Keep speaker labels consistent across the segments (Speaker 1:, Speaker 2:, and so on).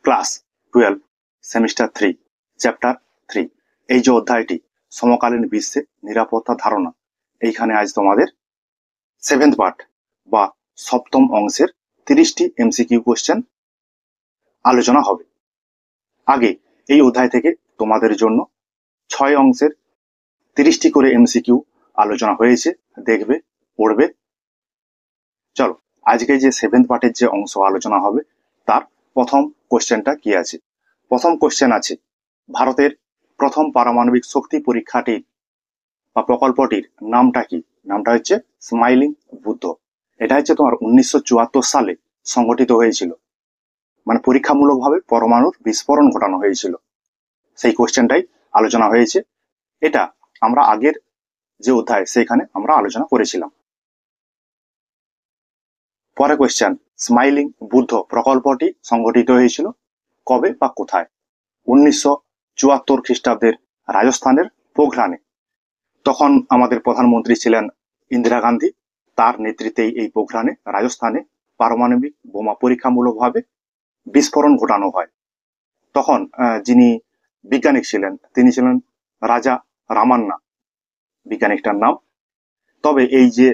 Speaker 1: Class 12 semester 3 chapter 3 এই যে অধ্যায়টি সমকালীন বিশ্বে নিরাপত্তা ধারণা, এইখানে আজ তোমাদের 7th পার্ট বা সপ্তম অংশের 30টি এমসিকিউ কোশ্চেন আলোচনা হবে। আগে এই অধ্যায় থেকে তোমাদের জন্য 6 অংশের 30টি করে এমসিকিউ আলোচনা হয়েছে, দেখবে, পড়বে। চলো আজকে যে 7th পার্টের যে অংশ আলোচনা হবে তার প্রথম কোশ্চেনটা কি আছে। প্রথম কোশ্চেন আছে, ভারতের প্রথম পারমাণবিক শক্তি পরীক্ষাটির বা প্রকল্পটির নামটা কি? নামটা হচ্ছে স্মাইলিং বুদ্ধ। এটা হচ্ছে তোমার 1974 সালে সংগঠিত হয়েছিল, মানে পরীক্ষামূলকভাবে পরমাণুর বিস্ফোরণ ঘটানো হয়েছিল। সেই কোশ্চেনটাই আলোচনা হয়েছে। এটা আমরা আগের যে অধ্যায় সেখানে আমরা আলোচনা করেছিলাম। পরে কোশ্চেন, স্মাইলিং বুদ্ধ প্রকল্পটি সংগঠিত হয়েছিল কবে বা কোথায়? 1974 খ্রিস্টাব্দের রাজস্থানের পোখরানে। তখন আমাদের প্রধানমন্ত্রী ছিলেন ইন্দিরা গান্ধী। তার নেতৃত্বেই এই পোখরানে রাজস্থানে পারমাণবিক বোমা পরীক্ষামূলকভাবে বিস্ফোরণ ঘটানো হয়। তখন যিনি বিজ্ঞানী ছিলেন তিনি ছিলেন রাজা রামান্না, বিজ্ঞানীটার নাম। তবে এই যে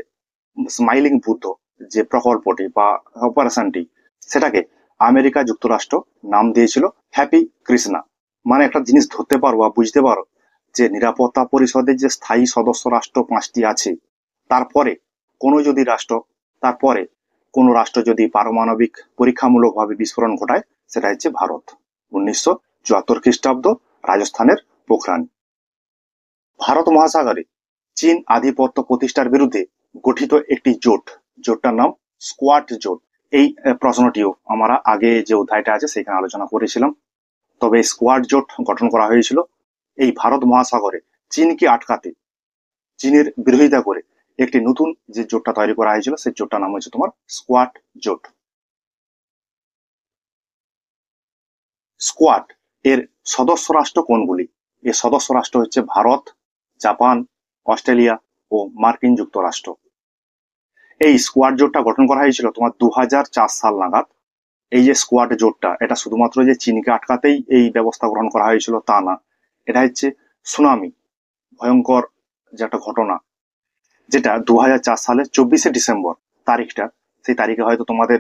Speaker 1: স্মাইলিং বুদ্ধ যে প্রকল্পটি বা অপারেশনটি, সেটাকে আমেরিকা যুক্তরাষ্ট্র নাম দিয়েছিল হ্যাপি কৃষ্ণা। মানে একটা জিনিস ধরতে পারো বা বুঝতে পারো যে নিরাপত্তা পরিষদের যে স্থায়ী সদস্য রাষ্ট্র 5টি আছে, তারপরে কোনো রাষ্ট্র যদি পারমাণবিক পরীক্ষামূলকভাবে বিস্ফোরণ ঘটায়, সেটা হচ্ছে ভারত। 1974 খ্রিস্টাব্দ, রাজস্থানের পোখরান। ভারত মহাসাগরে চীন আধিপত্য প্রতিষ্ঠার বিরুদ্ধে গঠিত একটি জোটটার নাম স্কোয়াড জোট। এই প্রশ্নটিও আমরা আগে যে অধ্যায়টা আছে সেখানে আলোচনা করেছিলাম। তবে স্কোয়াড জোট গঠন করা হয়েছিল এই ভারত মহাসাগরে চীনকে আটকাতে, চীনের বিরোধিতা করে একটি নতুন যে জোটটা তৈরি করা হয়েছিল সেই জোটটার নাম হচ্ছে তোমার স্কোয়াড জোট। স্কোয়াড এর সদস্য রাষ্ট্র কোনগুলি? এর সদস্য রাষ্ট্র হচ্ছে ভারত, জাপান, অস্ট্রেলিয়া ও মার্কিন যুক্তরাষ্ট্র। এই স্কোয়াড জোটটা গঠন করা হয়েছিল তোমার 2004 সাল নাগাদ। এই যে স্কোয়াড জোটটা, এটা শুধুমাত্র যে চীনকে আটকাতেই এই ব্যবস্থা গ্রহণ করা হয়েছিল তা না। এটা হচ্ছে সুনামি, ভয়ঙ্কর যে একটা ঘটনা, যেটা 2004 সালের 24শে ডিসেম্বর তারিখটা, সেই তারিখে হয়তো তোমাদের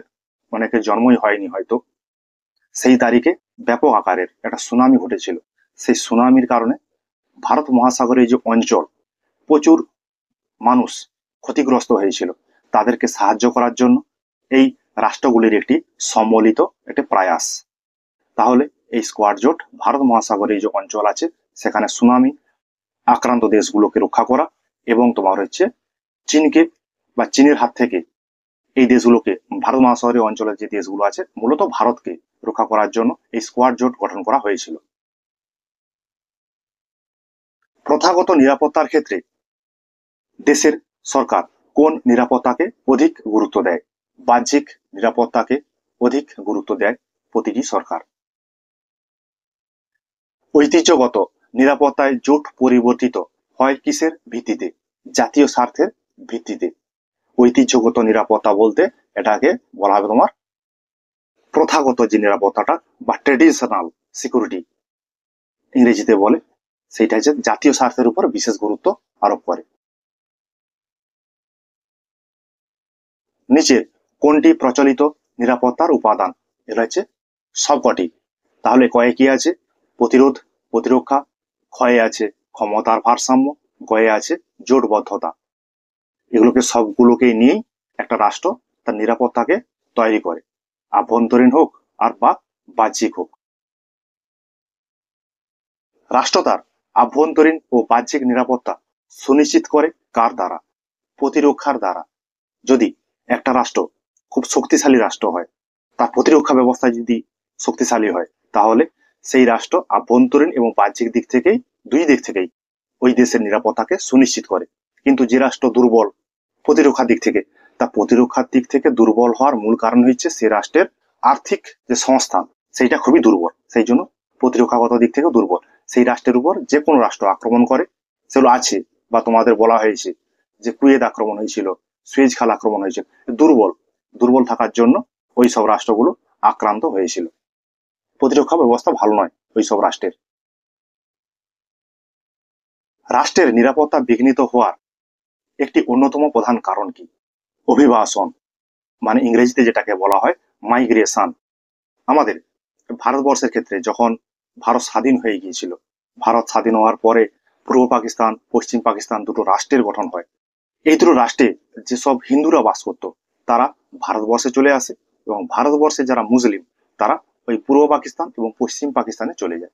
Speaker 1: অনেকের জন্মই হয়নি হয়তো। সেই তারিখে ব্যাপক আকারের একটা সুনামি ঘটেছিল। সেই সুনামির কারণে ভারত মহাসাগরের যে অঞ্চল, প্রচুর মানুষ ক্ষতিগ্রস্ত হয়েছিল। তাদেরকে সাহায্য করার জন্য এই রাষ্ট্রগুলির একটি সম্মিলিত একটি প্রয়াস। তাহলে এই স্কোয়াড জোট ভারত মহাসাগরের যে অঞ্চল আছে সেখানে সুনামি আক্রান্ত দেশগুলোকে রক্ষা করা এবং তোমার হচ্ছে চীনকে বা চীনের হাত থেকে এই দেশগুলোকে, ভারত মহাসাগরীয় অঞ্চলের যে দেশগুলো আছে মূলত ভারতকে রক্ষা করার জন্য এই স্কোয়াড জোট গঠন করা হয়েছিল। প্রথাগত নিরাপত্তার ক্ষেত্রে দেশের সরকার কোন নিরাপত্তাকে অধিক গুরুত্ব দেয়? বাহ্যিক নিরাপত্তাকে অধিক গুরুত্ব দেয় প্রতিটি সরকার। ঐতিহ্যগত নিরাপত্তায় জোট পরিবর্তিত হয় কিসের ভিত্তিতে? জাতীয় স্বার্থের ভিত্তিতে। ঐতিহ্যগত নিরাপত্তা বলতে এটাকে বলা হবে তোমার প্রথাগত যে নিরাপত্তাটা বা ট্রেডিশনাল সিকিউরিটি ইংরেজিতে বলে, সেটা হচ্ছে জাতীয় স্বার্থের উপর বিশেষ গুরুত্ব আরোপ করে। নিচে কোনটি প্রচলিত নিরাপত্তার উপাদান? এটা হচ্ছে সবকটি। তাহলে কয়ে কি আছে? প্রতিরোধ, প্রতিরক্ষা। ক্ষয়ে আছে ক্ষমতার ভারসাম্য। গয়ে আছে জোটবদ্ধতা। এগুলোকে সবগুলোকে নিয়েই একটা রাষ্ট্র তার নিরাপত্তাকে তৈরি করে, আভ্যন্তরীণ হোক আর বা বাহ্যিক হোক। রাষ্ট্র তার আভ্যন্তরীণ ও বাহ্যিক নিরাপত্তা সুনিশ্চিত করে কার দ্বারা? প্রতিরক্ষার দ্বারা। যদি একটা রাষ্ট্র খুব শক্তিশালী রাষ্ট্র হয়, তার প্রতিরক্ষা ব্যবস্থা যদি শক্তিশালী হয়, তাহলে সেই রাষ্ট্র আভ্যন্তরীণ এবং বাহ্যিক দিক থেকেই, দুই দিক থেকেই ওই দেশের নিরাপত্তাকে সুনিশ্চিত করে। কিন্তু যে রাষ্ট্র দুর্বল প্রতিরক্ষার দিক থেকে, তা প্রতিরক্ষার দিক থেকে দুর্বল হওয়ার মূল কারণ হচ্ছে সে রাষ্ট্রের আর্থিক যে সংস্থান সেইটা খুবই দুর্বল, সেই জন্য প্রতিরক্ষাগত দিক থেকে দুর্বল। সেই রাষ্ট্রের উপর যে কোনো রাষ্ট্র আক্রমণ করে, সেগুলো আছে বা তোমাদের বলা হয়েছে যে কুয়েত আক্রমণ হয়েছিল, সুয়েজ খাল আক্রমণ হয়েছিল, দুর্বল থাকার জন্য ওই সব রাষ্ট্রগুলো আক্রান্ত হয়েছিল। প্রতিরক্ষা ব্যবস্থা ভালো নয় ওইসব রাষ্ট্রের। রাষ্ট্রের নিরাপত্তা বিঘ্নিত হওয়ার একটি অন্যতম প্রধান কারণ কি? অভিবাসন, মানে ইংরেজিতে যেটাকে বলা হয় মাইগ্রেশন। আমাদের ভারতবর্ষের ক্ষেত্রে যখন ভারত স্বাধীন হয়ে গিয়েছিল, ভারত স্বাধীন হওয়ার পরে পূর্ব পাকিস্তান, পশ্চিম পাকিস্তান দুটো রাষ্ট্রের গঠন হয়। এই দুটো রাষ্ট্রে যেসব হিন্দুরা বাস করত তারা ভারতবর্ষে চলে আসে, এবং ভারতবর্ষে যারা মুসলিম তারা ওই পূর্ব পাকিস্তান এবং পশ্চিম পাকিস্তানে চলে যায়।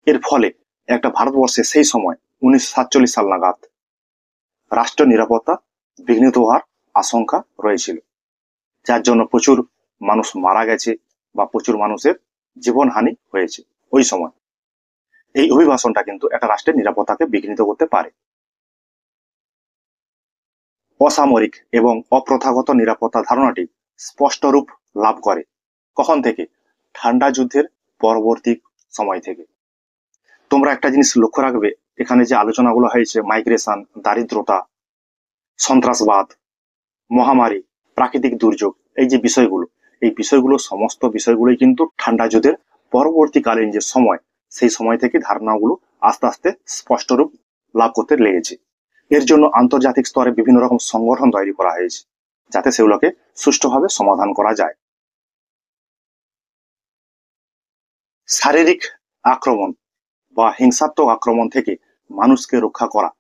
Speaker 1: এর ফলে একটা ভারতবর্ষে সেই সময় 1947 সাল নাগাদ রাষ্ট্র নিরাপত্তা বিঘ্নিত হওয়ার আশঙ্কা রয়েছিল, যার জন্য প্রচুর মানুষ মারা গেছে বা প্রচুর মানুষের জীবনহানি হয়েছে ওই সময়। এই অভিবাসনটা কিন্তু একটা রাষ্ট্রের নিরাপত্তাকে বিঘ্নিত করতে পারে। অসামরিক এবং অপ্রথাগত নিরাপত্তা ধারণাটি স্পষ্ট রূপ লাভ করে কখন থেকে? ঠান্ডা যুদ্ধের পরবর্তী সময় থেকে। তোমরা একটা জিনিস লক্ষ্য রাখবে, এখানে যে আলোচনাগুলো হয়েছে মাইগ্রেশন, দারিদ্রতা, সন্ত্রাসবাদ, মহামারী, প্রাকৃতিক দুর্যোগ, এই যে বিষয়গুলো, এই বিষয়গুলো সমস্ত বিষয়গুলোই কিন্তু ঠান্ডা যুদ্ধের পরবর্তীকালীন যে সময়, সেই সময় থেকে ধারণাগুলো আস্তে আস্তে স্পষ্ট রূপ লাভ করতে লেগেছে। এর জন্য আন্তর্জাতিক স্তরে বিভিন্ন রকম সংগঠন তৈরি করা হয়েছে যাতে সেগুলোকে সুষ্ঠুভাবে সমাধান করা যায়। শারীরিক আক্রমণ বা হিংসাত্মক আক্রমণ থেকে মানুষকে রক্ষা করা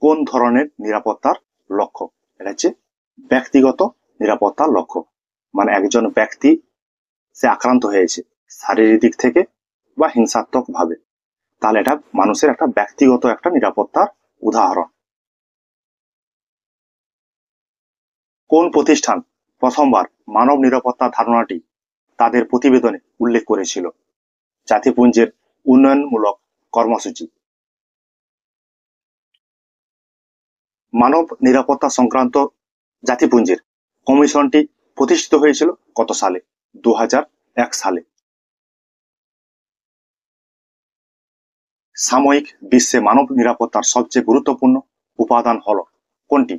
Speaker 1: কোন ধরনের নিরাপত্তার লক্ষ্য? এটা হচ্ছে ব্যক্তিগত নিরাপত্তার লক্ষ্য। মানে একজন ব্যক্তি সে আক্রান্ত হয়েছে শারীরিক দিক থেকে বা হিংসাত্মক ভাবে, তাহলে এটা মানুষের একটা ব্যক্তিগত একটা নিরাপত্তার উদাহরণ। কোন প্রতিষ্ঠান প্রথমবার মানব নিরাপত্তা ধারণাটি তাদের প্রতিবেদনে উল্লেখ করেছিল? জাতিপুঞ্জের উন্নয়নমূলক কর্মসূচি। মানব নিরাপত্তা সংক্রান্ত জাতিপুঞ্জের কমিশনটি প্রতিষ্ঠিত হয়েছিল কত সালে? 2001 সালে। সাময়িক বিশ্বে মানব নিরাপত্তার সবচেয়ে গুরুত্বপূর্ণ উপাদান হল কোনটি?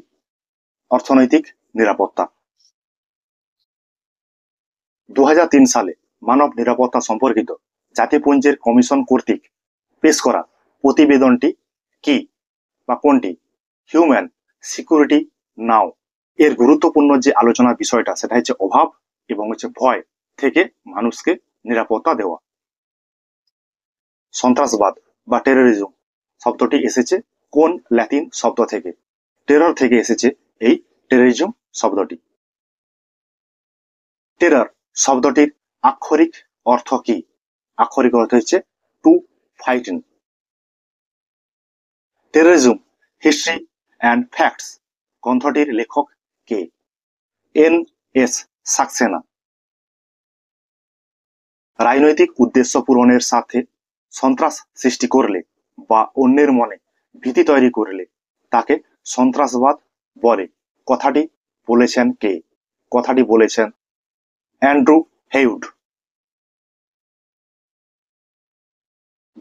Speaker 1: অর্থনৈতিক নিরাপত্তা। 2003 সালে মানব নিরাপত্তা সম্পর্কিত জাতিপুঞ্জের কমিশন কর্তৃক পেশ করা প্রতিবেদনটি কি বা কোনটি? হিউম্যান সিকিউরিটি নাও। এর গুরুত্বপূর্ণ যে আলোচনার বিষয়টা সেটা হচ্ছে অভাব এবং ভয় থেকে মানুষকে নিরাপত্তা দেওয়া। সন্ত্রাসবাদ বা টেরোরিজম শব্দটি এসেছে কোন ল্যাটিন শব্দ থেকে? টেরর থেকে এসেছে এই টেরোরিজম শব্দটি। টেরর শব্দটির আক্ষরিক অর্থ কি? আক্ষরিক অর্থ হচ্ছে to frighten. Terrorism history and facts গ্রন্থটির লেখক কে? N.S. সাক্সেনা। রাজনৈতিক উদ্দেশ্য পূরণের সাথে সন্ত্রাস সৃষ্টি করলে বা অন্যের মনে ভীতি তৈরি করলে তাকে সন্ত্রাসবাদ বলে। কথাটি বলেছেন কে? কথাটি বলেছেন অ্যান্ড্রু হেউড।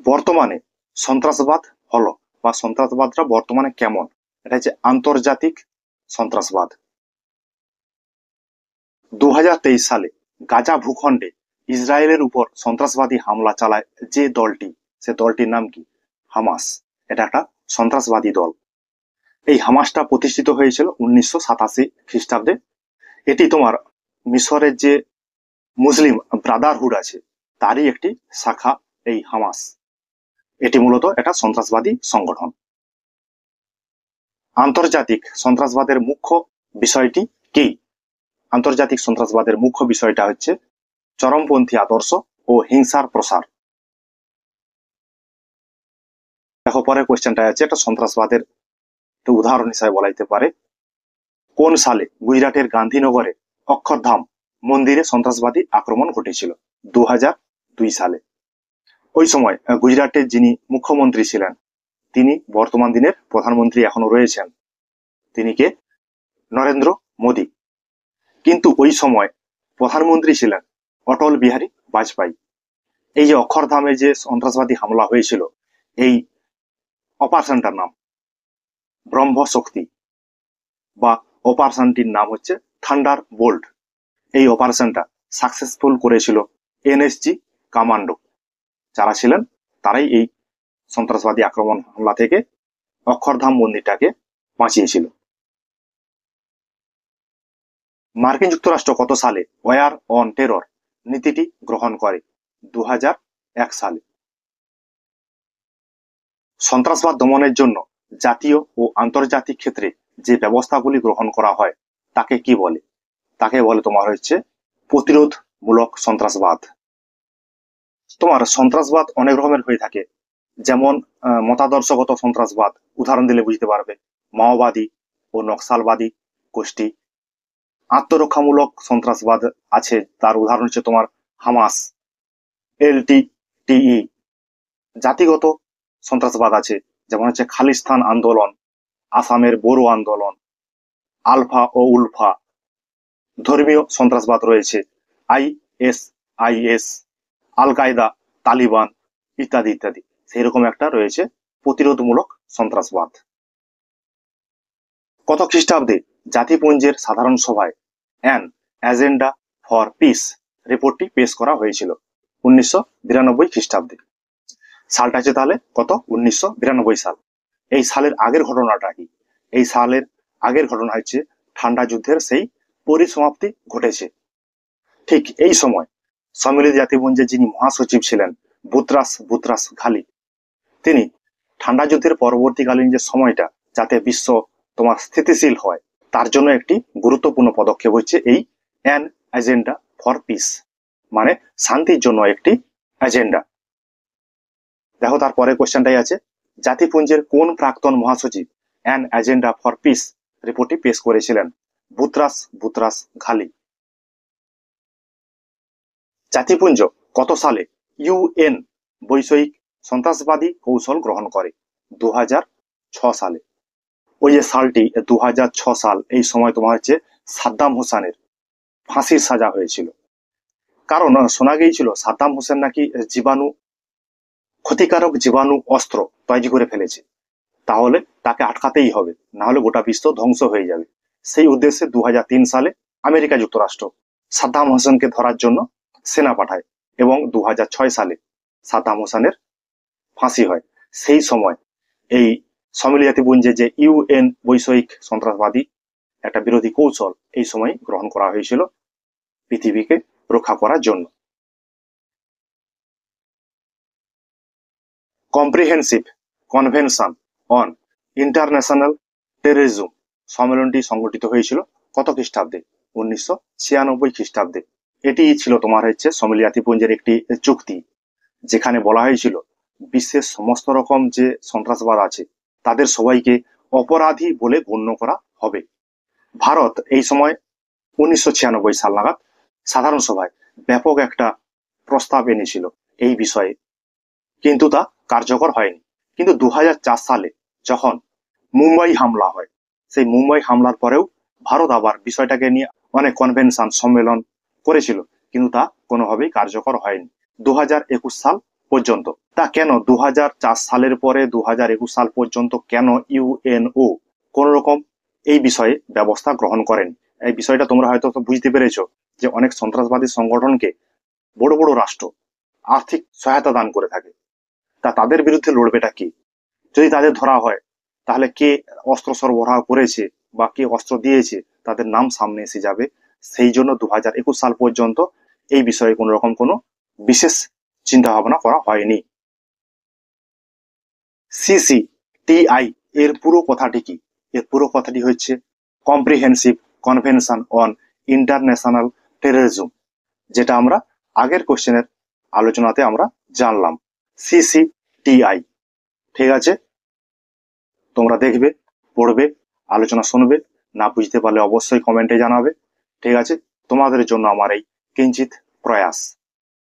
Speaker 1: বর্তমানে সন্ত্রাসবাদ হলো বা সন্ত্রাসবাদটা বর্তমানে কেমন? এটা হচ্ছে আন্তর্জাতিক সন্ত্রাসবাদ। 2023 সালে গাজা ভূখণ্ডে ইসরায়েলের উপর সন্ত্রাসবাদী হামলা চালায় যে দলটি, সে দলটির নাম কি? হামাস। এটা একটা সন্ত্রাসবাদী দল। এই হামাসটা প্রতিষ্ঠিত হয়েছিল 1987 খ্রিস্টাব্দে। এটি তোমার মিশরের যে মুসলিম ব্রাদারহুড আছে তারই একটি শাখা এই হামাস। এটি মূলত একটা সন্ত্রাসবাদী সংগঠন। আন্তর্জাতিক সন্ত্রাসবাদের মুখ্য বিষয়টি কি? আন্তর্জাতিক সন্ত্রাসবাদের মুখ্য বিষয়টা হচ্ছে চরমপন্থী আদর্শ ও হিংসার প্রসার। দেখো পরের কোয়েশ্চেনটা আছে, এটা সন্ত্রাসবাদের উদাহরণ হিসাবে বলা যেতে পারে। কোন সালে গুজরাটের গান্ধীনগরে অক্ষরধাম মন্দিরে সন্ত্রাসবাদী আক্রমণ ঘটেছিল? 2002 সালে। ওই সময় গুজরাটের যিনি মুখ্যমন্ত্রী ছিলেন তিনি বর্তমান দিনের প্রধানমন্ত্রী এখনো রয়েছেন, তিনি কে? নরেন্দ্র মোদী। কিন্তু ওই সময় প্রধানমন্ত্রী ছিলেন অটল বিহারী বাজপেয়ী। এই যে অক্ষরধামে যে সন্ত্রাসবাদী হামলা হয়েছিল, এই অপারেশনটার নাম ব্রহ্মশক্তি বা অপারেশনটির নাম হচ্ছে থান্ডার বোল্ট। এই অপারেশনটা সাকসেসফুল করেছিল NSG কমান্ডো যারা ছিলেন তারাই এই সন্ত্রাসবাদী আক্রমণ হামলা থেকে অক্ষরধাম মন্দিরটাকে বাঁচিয়েছিল। মার্কিন যুক্তরাষ্ট্র কত সালে ওয়ার অন টেরর নীতিটি গ্রহণ করে? 2001 সালে। সন্ত্রাসবাদ দমনের জন্য জাতীয় ও আন্তর্জাতিক ক্ষেত্রে যে ব্যবস্থাগুলি গ্রহণ করা হয় তাকে কি বলে? তাকে বলে তোমার হচ্ছে প্রতিরোধমূলক সন্ত্রাসবাদ। তোমার সন্ত্রাসবাদ অনেক রকমের হয়ে থাকে, যেমন মতাদর্শগত সন্ত্রাসবাদ, উদাহরণ দিলে বুঝতে পারবে, মাওবাদী ও নকশালবাদী গোষ্ঠী। আত্মরক্ষামূলক সন্ত্রাসবাদ আছে, তার উদাহরণ হচ্ছে তোমার হামাস, LTTE। জাতিগত সন্ত্রাসবাদ আছে, যেমন হচ্ছে খালিস্তান আন্দোলন, আসামের বোরো আন্দোলন, আলফা ও উলফা। ধর্মীয় সন্ত্রাসবাদ রয়েছে ISIS, আল কায়দা, তালিবান ইত্যাদি ইত্যাদি। সেই রকম একটা রয়েছে প্রতিরোধমূলক সন্ত্রাসবাদ। কত খ্রিস্টাব্দে জাতিপুঞ্জের সাধারণ সভায় অ্যান এজেন্ডা ফর পিস রিপোর্টটি পেশ করা হয়েছিল? 1992 খ্রিস্টাব্দে। সালটা আছে তাহলে কত? 1992 সাল। এই সালের আগের ঘটনাটা কি? এই সালের আগের ঘটনা হচ্ছে ঠান্ডা যুদ্ধের সেই পরিসমাপ্তি ঘটেছে। ঠিক এই সময় সম্মিলিত জাতিপুঞ্জের যিনি মহাসচিব ছিলেন বুতরাস ঘালি, তিনি ঠান্ডা যুদ্ধের পরবর্তীকালীন যে সময়টা যাতে বিশ্ব তোমার স্থিতিশীল হয় তার জন্য একটি গুরুত্বপূর্ণ পদক্ষেপ হচ্ছে এই অ্যান এজেন্ডা ফর পিস, মানে শান্তির জন্য একটি এজেন্ডা। দেখো তারপরে কোশ্চেনটাই আছে, জাতিপুঞ্জের কোন প্রাক্তন মহাসচিব অ্যান এজেন্ডা ফর পিস রিপোর্টটি পেশ করেছিলেন? বুতরাস ঘালি। জাতিপুঞ্জ কত সালে UN বৈষয়িক সন্ত্রাসবাদী কৌশল গ্রহণ করে? 2006 সালে। ওই যে সালটি 2006 সাল, এই সময় তোমার হচ্ছে সাদ্দাম হোসেনের ফাঁসির সাজা হয়েছিল। কারণ শোনা গিয়েছিল সাদ্দাম হোসেন নাকি ক্ষতিকারক জীবাণু অস্ত্র তৈরি করে ফেলেছে, তাহলে তাকে আটকাতেই হবে, না হলে গোটা বিশ্ব ধ্বংস হয়ে যাবে। সেই উদ্দেশ্যে 2003 সালে আমেরিকা যুক্তরাষ্ট্র সাদ্দাম হোসেনকে ধরার জন্য সেনা পাঠায় এবং 2006 সালে সাদ্দাম হোসেনের ফাঁসি হয়। সেই সময় এই সম্মিলিত জাতিপুঞ্জে যে UN বৈষয়িক সন্ত্রাসবাদী একটা বিরোধী কৌশল এই সময় গ্রহণ করা হয়েছিল পৃথিবীকে রক্ষা করার জন্য। Comprehensive convention on international terrorism সম্মেলনটি সংগঠিত হয়েছিল কত খ্রিস্টাব্দে? 1996 খ্রিস্টাব্দে। এটি ছিল তোমার হচ্ছে সম্মিলিত জাতিপুঞ্জের একটি চুক্তি, যেখানে বলা হয়েছিল বিশ্বের সমস্ত রকম যে সন্ত্রাসবাদ আছে তাদের সবাইকে অপরাধী বলে গণ্য করা হবে। ভারত এই সময় 1996 সাল নাগাদ সাধারণ সভায় ব্যাপক একটা প্রস্তাব এনেছিল এই বিষয়ে, কিন্তু তা কার্যকর হয়নি। কিন্তু 2004 সালে যখন মুম্বাই হামলা হয়, সেই মুম্বাই হামলার পরেও ভারত আবার বিষয়টাকে নিয়ে অনেক কনভেনশন সম্মেলন করেছিল, কিন্তু তা কোনোভাবেই কার্যকর হয়নি 2021 সাল পর্যন্ত। তা কেন 2004 সালের পরে 2021 সাল পর্যন্ত কেন UNO কোন রকম এই বিষয়ে ব্যবস্থা গ্রহণ করেন? এই বিষয়টা তোমরা হয়তো বুঝতে পেরেছো যে অনেক সন্ত্রাসবাদী সংগঠনকে বড় বড় রাষ্ট্র আর্থিক সহায়তা দান করে থাকে, তা তাদের বিরুদ্ধে লড়বেটা কি? যদি তাদের ধরা হয় তাহলে কে অস্ত্র সরবরাহ করেছে বা কে অস্ত্র দিয়েছে তাদের নাম সামনে এসে যাবে। সেই জন্য 2021 সাল পর্যন্ত এই বিষয়ে কোন রকম কোনো বিশেষ চিন্তা ভাবনা করা হয়নি। CCTI এর পুরো কথাটি কি? এর পুরো কথাটি হচ্ছে comprehensive convention on international terrorism, যেটা আমরা আগের কোশ্চেনের আলোচনাতে আমরা জানলাম। CCTI, ঠিক আছে? তোমরা দেখবে, পড়বে, আলোচনা শুনবে, না বুঝতে পারলে অবশ্যই কমেন্টে জানাবে, ঠিক আছে? তোমাদের জন্য আমার এই কিঞ্চিত প্রয়াস।